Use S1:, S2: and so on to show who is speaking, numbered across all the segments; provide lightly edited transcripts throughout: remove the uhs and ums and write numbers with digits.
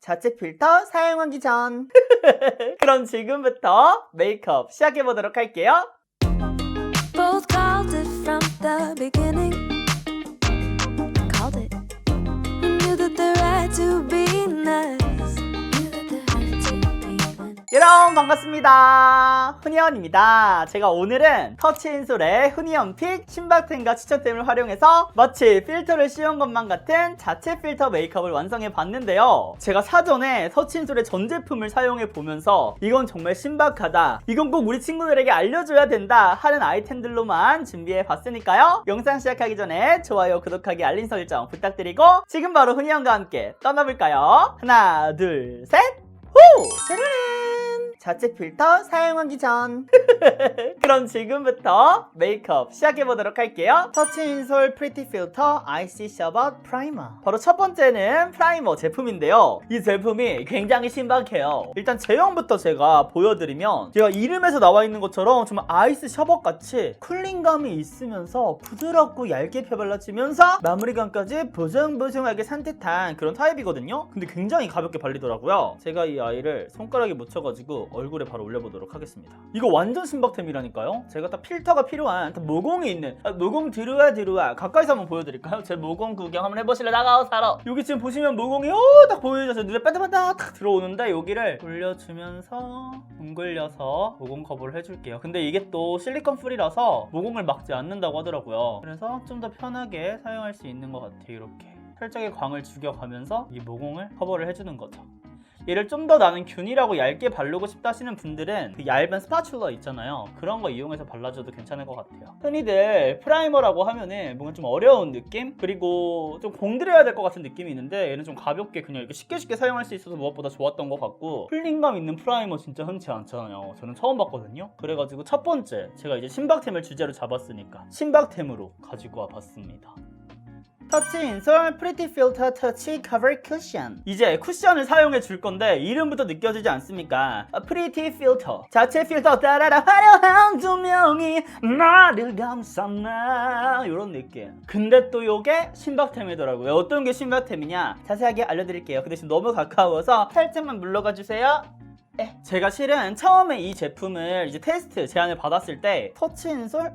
S1: 자체 필터 사용하기 전 그럼 지금부터 메이크업 시작해보도록 할게요.
S2: Both called it from the beginning. Called it. Knew that the right to be nice. Knew that the right to be nice.
S1: 여러분 반갑습니다. 훈이언입니다. 제가 오늘은 터치인솔의 훈이언픽 신박템과 추천템을 활용해서 마치 필터를 씌운 것만 같은 자체 필터 메이크업을 완성해 봤는데요. 제가 사전에 터치인솔의 전 제품을 사용해 보면서 이건 정말 신박하다, 이건 꼭 우리 친구들에게 알려줘야 된다 하는 아이템들로만 준비해 봤으니까요. 영상 시작하기 전에 좋아요, 구독하기, 알림 설정 부탁드리고 지금 바로 훈이언과 함께 떠나볼까요? 하나 둘 셋 후! 짜라란! 자체 필터 사용하기 전 그럼 지금부터 메이크업 시작해보도록 할게요. 터치인솔 프리티 필터 아이시 셔벗 프라이머, 바로 첫 번째는 프라이머 제품인데요. 이 제품이 굉장히 신박해요. 일단 제형부터 제가 보여드리면 제가 이름에서 나와 있는 것처럼 정말 아이스 셔벗같이 쿨링감이 있으면서 부드럽고 얇게 펴발라지면서 마무리감까지 보송보송하게 산뜻한 그런 타입이거든요. 근데 굉장히 가볍게 발리더라고요. 제가 이 아이를 손가락에 묻혀가지고 얼굴에 바로 올려보도록 하겠습니다. 이거 완전 신박템이라니까요. 제가 딱 필터가 필요한 모공이 있는, 모공 들어와 가까이서 한번 보여드릴까요? 제 모공 구경 한번 해보실래? 나가서 살아. 여기 지금 보시면 모공이 딱 보여져서 눈에 반짝반짝 딱 들어오는데 여기를 올려주면서 뭉글려서 모공 커버를 해줄게요. 근데 이게 또 실리콘 프리라서 모공을 막지 않는다고 하더라고요. 그래서 좀 더 편하게 사용할 수 있는 것 같아요. 이렇게 살짝의 광을 죽여가면서 이 모공을 커버를 해주는 거죠. 얘를 좀 더 나는 균일하고 얇게 바르고 싶다 하시는 분들은 그 얇은 스파츌러 있잖아요. 그런 거 이용해서 발라줘도 괜찮을 것 같아요. 흔히들 프라이머라고 하면은 뭔가 좀 어려운 느낌? 그리고 좀 공들여야 될 것 같은 느낌이 있는데 얘는 좀 가볍게 그냥 이렇게 쉽게 사용할 수 있어서 무엇보다 좋았던 것 같고, 쿨링감 있는 프라이머 진짜 흔치 않잖아요. 저는 처음 봤거든요. 그래가지고 첫 번째, 제가 이제 신박템을 주제로 잡았으니까 신박템으로 가지고 와봤습니다. 터치인솔 프리티 필터 터치 커버 쿠션. 이제 쿠션을 사용해 줄 건데 이름부터 느껴지지 않습니까? 프리티 필터, 자체 필터 따라라 화려한 조명이 나를 감싸나, 이런 느낌. 근데 또 요게 신박템이더라고요. 어떤 게 신박템이냐 자세하게 알려드릴게요. 근데 지금 너무 가까워서 살짝만 물러가 주세요. 제가 실은 처음에 이 제품을 이제 테스트 제안을 받았을 때 터치인솔?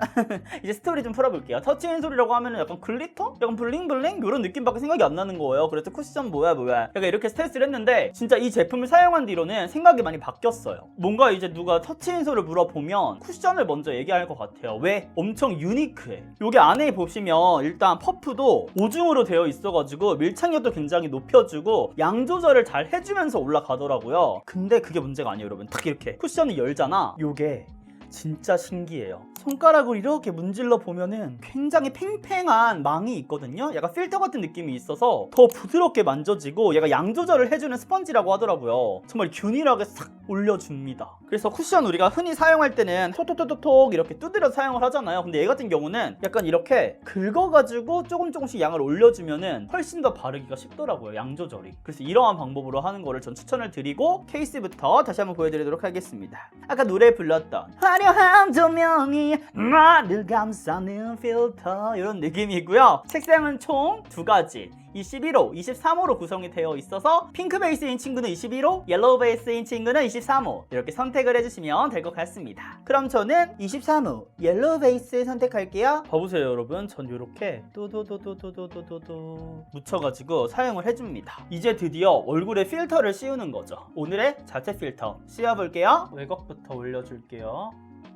S1: 이제 스토리 좀 풀어볼게요. 터치인솔이라고 하면은 약간 글리터? 약간 블링블링? 이런 느낌밖에 생각이 안 나는 거예요. 그래서 쿠션 뭐야 약간 이렇게 테스트를 했는데 진짜 이 제품을 사용한 뒤로는 생각이 많이 바뀌었어요. 뭔가 이제 누가 터치인솔을 물어보면 쿠션을 먼저 얘기할 것 같아요. 왜? 엄청 유니크해. 여기 안에 보시면 일단 퍼프도 오중으로 되어 있어가지고 밀착력도 굉장히 높여주고 양 조절을 잘 해주면서 올라가더라고요. 근데 그게 문제가 아니에요, 여러분. 딱 이렇게 쿠션을 열잖아. 요게 진짜 신기해요. 손가락으로 이렇게 문질러 보면은 굉장히 팽팽한 망이 있거든요. 약간 필터 같은 느낌이 있어서 더 부드럽게 만져지고 얘가 양 조절을 해주는 스펀지라고 하더라고요. 정말 균일하게 싹 올려줍니다. 그래서 쿠션 우리가 흔히 사용할 때는 톡톡톡톡 이렇게 두드려 사용을 하잖아요. 근데 얘 같은 경우는 약간 이렇게 긁어가지고 조금씩 양을 올려주면은 훨씬 더 바르기가 쉽더라고요, 양 조절이. 그래서 이러한 방법으로 하는 거를 전 추천을 드리고, 케이스부터 다시 한번 보여드리도록 하겠습니다. 아까 노래 불렀던 화려한 조명이 나를 감싸는 필터, 이런 느낌이고요. 색상은 총 두 가지, 21호, 23호로 구성이 되어 있어서 핑크 베이스인 친구는 21호, 옐로우 베이스인 친구는 23호 이렇게 선택을 해주시면 될 것 같습니다. 그럼 저는 23호 옐로우 베이스 선택할게요. 봐보세요 여러분, 전 이렇게 또도도도도도도도 묻혀가지고 사용을 해줍니다. 이제 드디어 얼굴에 필터를 씌우는 거죠. 오늘의 자체 필터 씌워볼게요. 외곽부터 올려줄게요.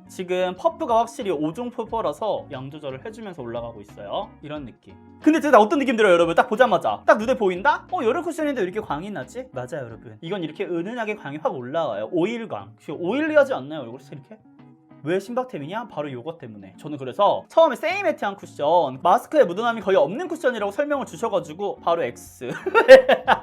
S1: 지금 퍼프가 확실히 5종 퍼퍼라서 양 조절을 해주면서 올라가고 있어요. 이런 느낌. 근데 진짜 어떤 느낌 들어요 여러분? 딱 보자마자 딱 눈에 보인다? 여러 쿠션인데 왜 이렇게 광이 나지? 맞아요 여러분, 이건 이렇게 은은하게 광이 확 올라와요. 오일광. 오일리하지 않나요 얼굴이 이렇게? 왜 신박템이냐? 바로 요거 때문에. 저는 그래서 처음에 세이매트한 쿠션, 마스크에 묻어남이 거의 없는 쿠션이라고 설명을 주셔가지고 바로 X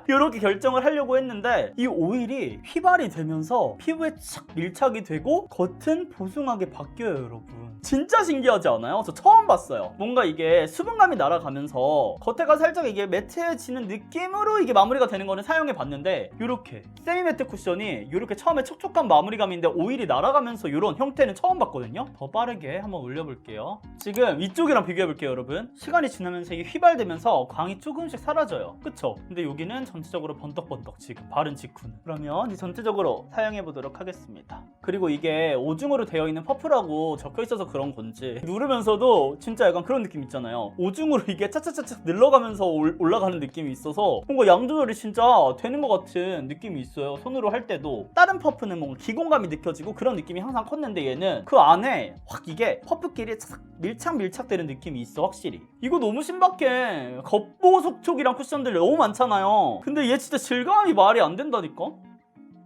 S1: 이렇게 결정을 하려고 했는데, 이 오일이 휘발이 되면서 피부에 착 밀착이 되고 겉은 보송하게 바뀌어요 여러분. 진짜 신기하지 않아요? 저 처음 봤어요. 뭔가 이게 수분감이 날아가면서 겉에가 살짝 이게 매트해지는 느낌으로 이게 마무리가 되는 거는 사용해 봤는데, 이렇게 세미 매트 쿠션이 이렇게 처음에 촉촉한 마무리감인데 오일이 날아가면서 이런 형태는 처음 처음 봤거든요. 더 빠르게 한번 올려볼게요. 지금 이쪽이랑 비교해볼게요 여러분. 시간이 지나면서 이게 휘발되면서 광이 조금씩 사라져요. 그쵸? 근데 여기는 전체적으로 번떡번떡 지금 바른 직후는. 그러면 이 전체적으로 사용해보도록 하겠습니다. 그리고 이게 오중으로 되어 있는 퍼프라고 적혀있어서 그런 건지 누르면서도 진짜 약간 그런 느낌 있잖아요. 오중으로 이게 차차차차 늘러가면서 올라가는 느낌이 있어서 뭔가 양 조절이 진짜 되는 것 같은 느낌이 있어요. 손으로 할 때도. 다른 퍼프는 뭔가 기공감이 느껴지고 그런 느낌이 항상 컸는데 얘는 그 안에 확 이게 퍼프끼리 밀착되는 느낌이 있어. 확실히 이거 너무 신박해. 겉보속촉이랑 쿠션들 너무 많잖아요. 근데 얘 진짜 질감이 말이 안 된다니까.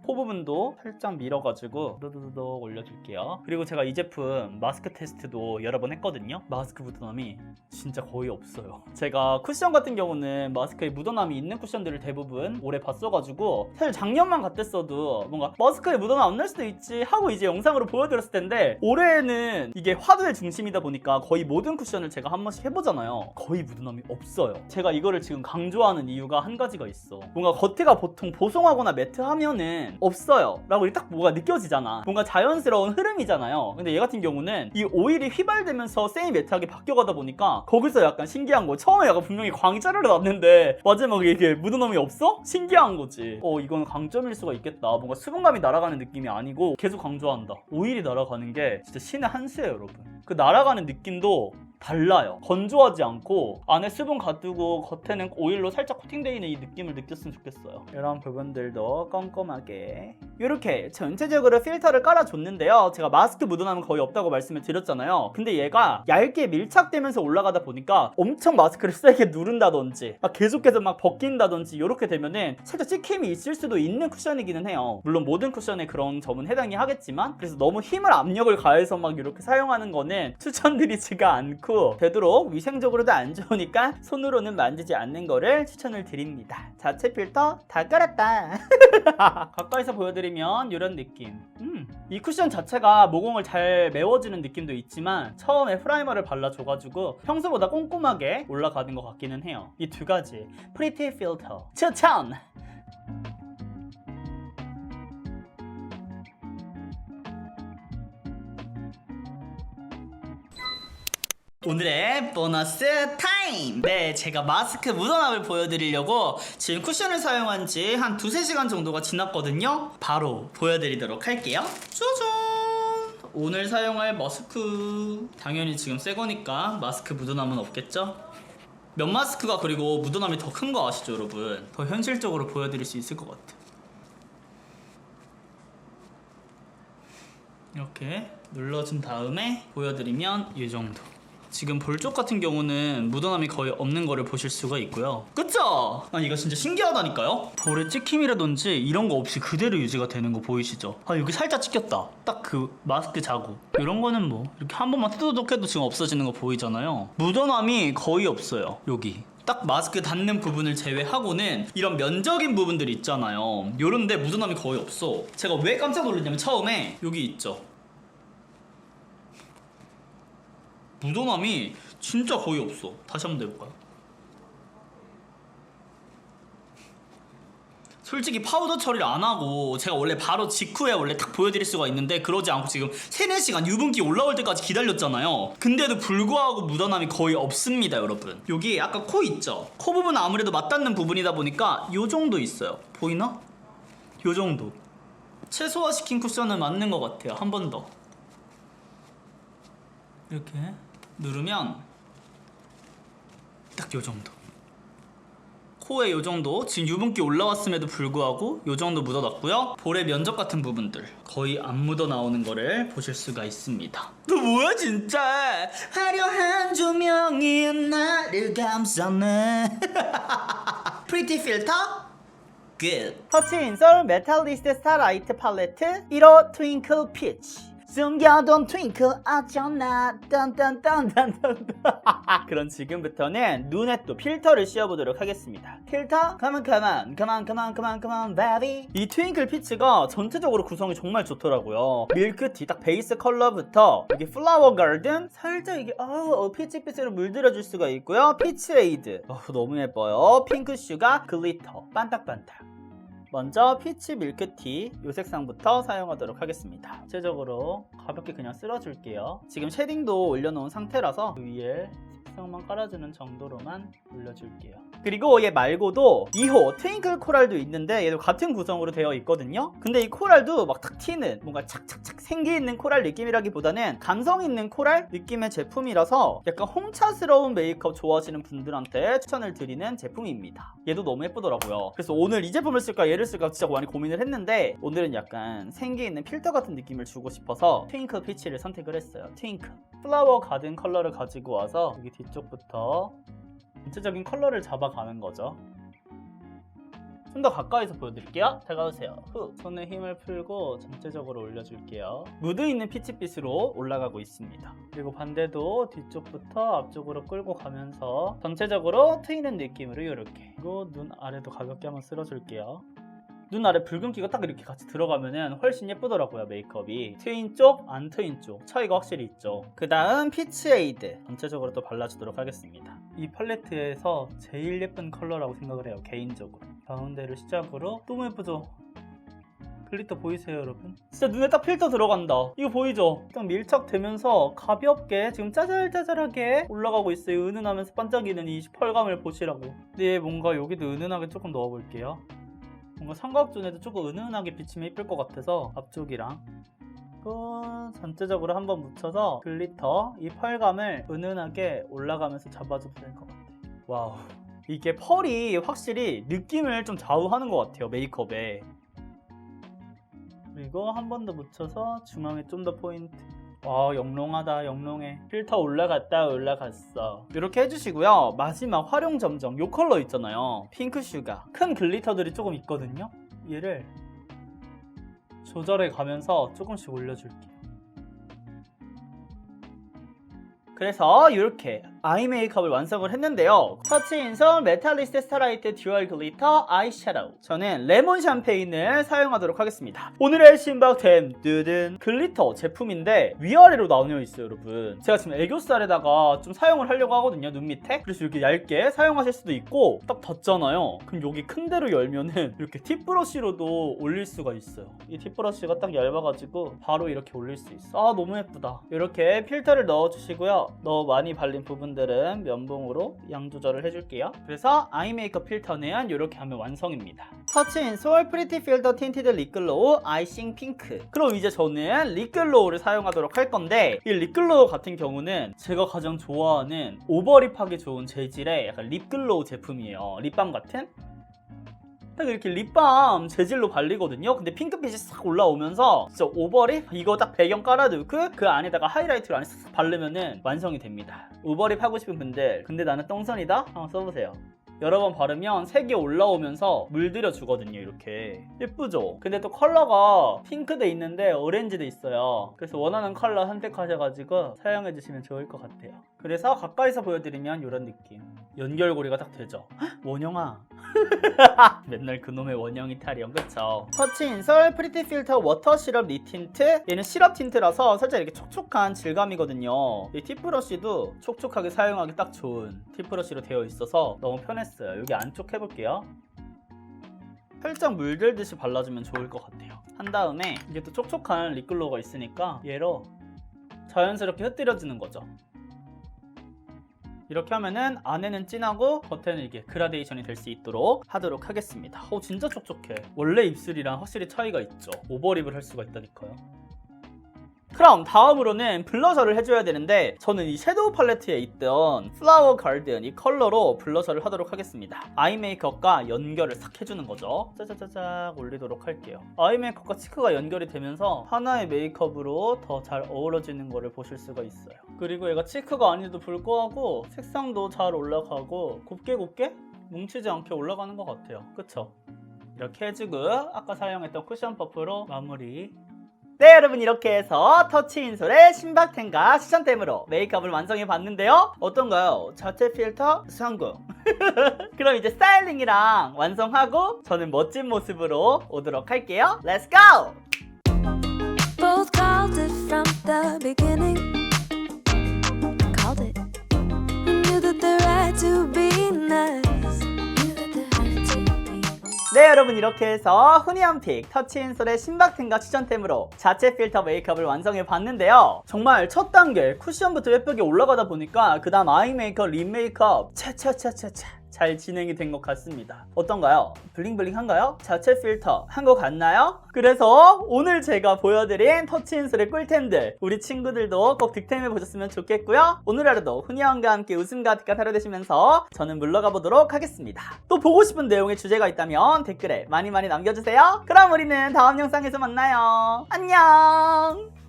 S1: 코 부분도 살짝 밀어가지고 도도도도 올려줄게요. 그리고 제가 이 제품 마스크 테스트도 여러 번 했거든요. 마스크 묻어남이 진짜 거의 없어요. 제가 쿠션 같은 경우는 마스크에 묻어남이 있는 쿠션들을 대부분 오래 봤어가지고 사실 작년만 같았어도 뭔가 마스크에 묻어남 안 날 수도 있지 하고 이제 영상으로 보여드렸을 텐데 올해는 이게 화두의 중심이다 보니까 거의 모든 쿠션을 제가 한 번씩 해보잖아요. 거의 묻어남이 없어요. 제가 이거를 지금 강조하는 이유가 한 가지가 있어. 뭔가 겉에가 보통 보송하거나 매트하면은 없어요 라고 딱 뭐가 느껴지잖아. 뭔가 자연스러운 흐름이잖아요. 근데 얘 같은 경우는 이 오일이 휘발되면서 세미 매트하게 바뀌어가다 보니까 거기서 약간 신기한 거. 처음에 약간 분명히 광이 짜르르 났는데 마지막에 이게 묻어남이 없어? 신기한 거지. 이건 강점일 수가 있겠다. 뭔가 수분감이 날아가는 느낌이 아니고 계속 강조한다. 오일이 날아가는 게 진짜 신의 한 수예요 여러분. 그 날아가는 느낌도 달라요. 건조하지 않고 안에 수분 가두고 겉에는 오일로 살짝 코팅되어 있는 이 느낌을 느꼈으면 좋겠어요. 이런 부분들도 꼼꼼하게 이렇게 전체적으로 필터를 깔아줬는데요. 제가 마스크 묻어남은 거의 없다고 말씀을 드렸잖아요. 근데 얘가 얇게 밀착되면서 올라가다 보니까 엄청 마스크를 세게 누른다든지 막 계속해서 막 벗긴다든지 이렇게 되면은 살짝 찍힘이 있을 수도 있는 쿠션이기는 해요. 물론 모든 쿠션에 그런 점은 해당이 하겠지만 그래서 너무 힘을 압력을 가해서 막 이렇게 사용하는 거는 추천드리지가 않고 되도록 위생적으로도 안 좋으니까 손으로는 만지지 않는 거를 추천을 드립니다. 자체 필터 다 깔았다. 가까이서 보여드리면 이런 느낌. 이 쿠션 자체가 모공을 잘 메워주는 느낌도 있지만 처음에 프라이머를 발라줘가지고 평소보다 꼼꼼하게 올라가는 것 같기는 해요. 이 두 가지 프리티 필터 추천! 오늘의 보너스 타임! 네, 제가 마스크 묻어남을 보여드리려고 지금 쿠션을 사용한 지 한 2-3시간 정도가 지났거든요. 바로 보여드리도록 할게요. 짜잔! 오늘 사용할 마스크 당연히 지금 새 거니까 마스크 묻어남은 없겠죠? 면 마스크가 그리고 묻어남이 더 큰 거 아시죠 여러분? 더 현실적으로 보여드릴 수 있을 것 같아. 이렇게 눌러준 다음에 보여드리면 이 정도. 지금 볼 쪽 같은 경우는 묻어남이 거의 없는 거를 보실 수가 있고요. 그쵸? 이거 진짜 신기하다니까요? 볼에 찍힘이라든지 이런 거 없이 그대로 유지가 되는 거 보이시죠? 여기 살짝 찍혔다. 딱 그 마스크 자국. 이런 거는 뭐 이렇게 한 번만 뚜두둑 해도 지금 없어지는 거 보이잖아요. 묻어남이 거의 없어요. 여기 딱 마스크 닿는 부분을 제외하고는 이런 면적인 부분들이 있잖아요. 요런데 묻어남이 거의 없어. 제가 왜 깜짝 놀랐냐면 처음에 여기 있죠. 묻어남이 진짜 거의 없어. 다시 한번 내볼까요? 솔직히 파우더 처리를 안 하고 제가 원래 바로 직후에 원래 딱 보여드릴 수가 있는데 그러지 않고 지금 3-4시간 유분기 올라올 때까지 기다렸잖아요. 근데도 불구하고 묻어남이 거의 없습니다 여러분. 여기 아까 코 있죠? 코 부분은 아무래도 맞닿는 부분이다 보니까 요 정도 있어요. 보이나? 요 정도. 최소화시킨 쿠션은 맞는 것 같아요. 한 번 더 이렇게 누르면 딱 요 정도. 코에 요 정도 지금 유분기 올라왔음에도 불구하고 요 정도 묻어났고요. 볼의 면적 같은 부분들 거의 안 묻어 나오는 거를 보실 수가 있습니다. 너 뭐야 진짜. 화려한 조명이 나를 감싸네. 프리티 필터 끝. 터치 인솔 메탈리스트 스타라이트 팔레트 1호 트윙클 피치. 숨겨둔 트윙클 어쩌나 딴딴딴딴딴. 그럼 지금부터는 눈에 또 필터를 씌워보도록 하겠습니다. 필터 가만 베비. 이 트윙클 피치가 전체적으로 구성이 정말 좋더라고요. 밀크티 딱 베이스 컬러부터 여기 플라워 가든 살짝 이게 피치피치로 물들여줄 수가 있고요. 피치레이드 너무 예뻐요. 핑크 슈가 글리터 반딱반딱. 먼저 피치 밀크티 이 색상부터 사용하도록 하겠습니다. 전체적으로 가볍게 그냥 쓸어줄게요. 지금 쉐딩도 올려놓은 상태라서 그 위에 색상만 깔아주는 정도로만 올려줄게요. 그리고 얘 말고도 2호 트윙클 코랄도 있는데 얘도 같은 구성으로 되어 있거든요. 근데 이 코랄도 막 탁 튀는 뭔가 착착착 생기 있는 코랄 느낌이라기보다는 감성 있는 코랄 느낌의 제품이라서 약간 홍차스러운 메이크업 좋아하시는 분들한테 추천을 드리는 제품입니다. 얘도 너무 예쁘더라고요. 그래서 오늘 이 제품을 쓸까 얘를 쓸까 진짜 많이 고민을 했는데 오늘은 약간 생기 있는 필터 같은 느낌을 주고 싶어서 트윙클 피치를 선택을 했어요. 트윙클 플라워 가든 컬러를 가지고 와서 여기 뒤쪽부터 전체적인 컬러를 잡아가는 거죠. 좀 더 가까이서 보여드릴게요. 다가오세요. 후 손에 힘을 풀고 전체적으로 올려줄게요. 무드 있는 피치빛으로 올라가고 있습니다. 그리고 반대도 뒤쪽부터 앞쪽으로 끌고 가면서 전체적으로 트이는 느낌으로 이렇게. 그리고 눈 아래도 가볍게 한번 쓸어줄게요. 눈 아래 붉은기가 딱 이렇게 같이 들어가면은 훨씬 예쁘더라고요. 메이크업이 트인 쪽, 안 트인 쪽 차이가 확실히 있죠. 그 다음 피치에이드 전체적으로 또 발라주도록 하겠습니다. 이 팔레트에서 제일 예쁜 컬러라고 생각을 해요. 개인적으로 가운데를 시작으로 너무 예쁘죠? 글리터 보이세요 여러분? 진짜 눈에 딱 필터 들어간다. 이거 보이죠? 딱 밀착되면서 가볍게 지금 짜잘짜잘하게 올라가고 있어요. 은은하면서 반짝이는 이 펄감을 보시라고. 근데 뭔가 여기도 은은하게 조금 넣어볼게요. 뭔가 삼각존에도 조금 은은하게 비치면 예쁠 것 같아서 앞쪽이랑 전체적으로 한번 묻혀서 글리터 이 펄감을 은은하게 올라가면서 잡아줘도 될 것 같아요. 와우, 이게 펄이 확실히 느낌을 좀 좌우하는 것 같아요 메이크업에. 그리고 한 번 더 묻혀서 중앙에 좀 더 포인트. 와, 영롱하다. 영롱해. 필터 올라갔다 올라갔어. 이렇게 해주시고요. 마지막 활용 점정 이 컬러 있잖아요. 핑크 슈가. 큰 글리터들이 조금 있거든요. 얘를 조절해 가면서 조금씩 올려줄게요. 그래서 이렇게 아이 메이크업을 완성을 했는데요. 터치 인솔 메탈리스트 스타라이트 듀얼 글리터 아이섀도우. 저는 레몬 샴페인을 사용하도록 하겠습니다. 오늘의 신박템 뜨든 글리터 제품인데 위아래로 나뉘어 있어요 여러분. 제가 지금 애교살에다가 좀 사용을 하려고 하거든요. 눈 밑에. 그래서 이렇게 얇게 사용하실 수도 있고 딱 닿잖아요. 그럼 여기 큰 데로 열면은 이렇게 팁 브러쉬로도 올릴 수가 있어요. 이 팁 브러쉬가 딱 얇아가지고 바로 이렇게 올릴 수 있어. 아, 너무 예쁘다. 이렇게 필터를 넣어주시고요. 너무 많이 발린 부분들은 면봉으로 양 조절을 해줄게요. 그래서 아이 메이크업 필터는 이렇게 하면 완성입니다. 터치 인솔 프리티 필터 틴티드 립글로우 아이싱 핑크. 그럼 이제 저는 립글로우를 사용하도록 할 건데 이 립글로우 같은 경우는 제가 가장 좋아하는 오버립하기 좋은 재질의 약간 립글로우 제품이에요. 립밤 같은? 딱 이렇게 립밤 재질로 발리거든요. 근데 핑크빛이 싹 올라오면서 진짜 오버립? 이거 딱 배경 깔아두고 그 안에다가 하이라이트를 안에 싹 바르면은 완성이 됩니다. 오버립 하고 싶은 분들 근데 나는 똥손이다? 한번 써보세요. 여러 번 바르면 색이 올라오면서 물들여 주거든요. 이렇게 예쁘죠? 근데 또 컬러가 핑크도 있는데 오렌지도 있어요. 그래서 원하는 컬러 선택하셔가지고 사용해 주시면 좋을 것 같아요. 그래서 가까이서 보여드리면 이런 느낌. 연결고리가 딱 되죠. 헉, 원영아. 맨날 그놈의 원영이 타령. 그쵸? 터치 인솔 프리티 필터 워터 시럽 립틴트. 얘는 시럽 틴트라서 살짝 이렇게 촉촉한 질감이거든요. 이 팁브러쉬도 촉촉하게 사용하기 딱 좋은 팁브러쉬로 되어 있어서 너무 편했어요. 여기 안쪽 해볼게요. 살짝 물들듯이 발라주면 좋을 것 같아요. 한 다음에 이게 또 촉촉한 립글로우가 있으니까 얘로 자연스럽게 흩뜨려주는 거죠. 이렇게 하면은 안에는 진하고 겉에는 이게 그라데이션이 될 수 있도록 하도록 하겠습니다. 진짜 촉촉해. 원래 입술이랑 확실히 차이가 있죠. 오버립을 할 수가 있다니까요. 그럼 다음으로는 블러셔를 해줘야 되는데 저는 이 섀도우 팔레트에 있던 플라워 가든 이 컬러로 블러셔를 하도록 하겠습니다. 아이 메이크업과 연결을 싹 해주는 거죠. 짜자자작 올리도록 할게요. 아이 메이크업과 치크가 연결이 되면서 하나의 메이크업으로 더 잘 어우러지는 거를 보실 수가 있어요. 그리고 얘가 치크가 아닌데도 불구하고 색상도 잘 올라가고 곱게 뭉치지 않게 올라가는 것 같아요. 그쵸? 이렇게 해주고 아까 사용했던 쿠션 퍼프로 마무리. 네, 여러분 이렇게 해서 터치 인솔의 신박템과 추천템으로 메이크업을 완성해 봤는데요. 어떤가요? 자체 필터 성공. 그럼 이제 스타일링이랑 완성하고 저는 멋진 모습으로 오도록 할게요. Let's go!
S2: Both called it from the beginning. Called it. We knew that the right to be nice. Knew that the right to be
S1: 네, 여러분, 이렇게 해서 훈이언픽 터치인솔의 신박템과 추천템으로 자체 필터 메이크업을 완성해 봤는데요. 정말 첫 단계 쿠션부터 예쁘게 올라가다 보니까 그 다음 아이 메이크업, 립 메이크업 차차차차차 잘 진행이 된 것 같습니다. 어떤가요? 블링블링한가요? 자체 필터 한 것 같나요? 그래서 오늘 제가 보여드린 터치인솔의 꿀템들 우리 친구들도 꼭 득템해 보셨으면 좋겠고요. 오늘 하루도 훈이형과 함께 웃음 가득한 하루 되시면서 저는 물러가 보도록 하겠습니다. 또 보고 싶은 내용의 주제가 있다면 댓글에 많이 남겨주세요. 그럼 우리는 다음 영상에서 만나요. 안녕.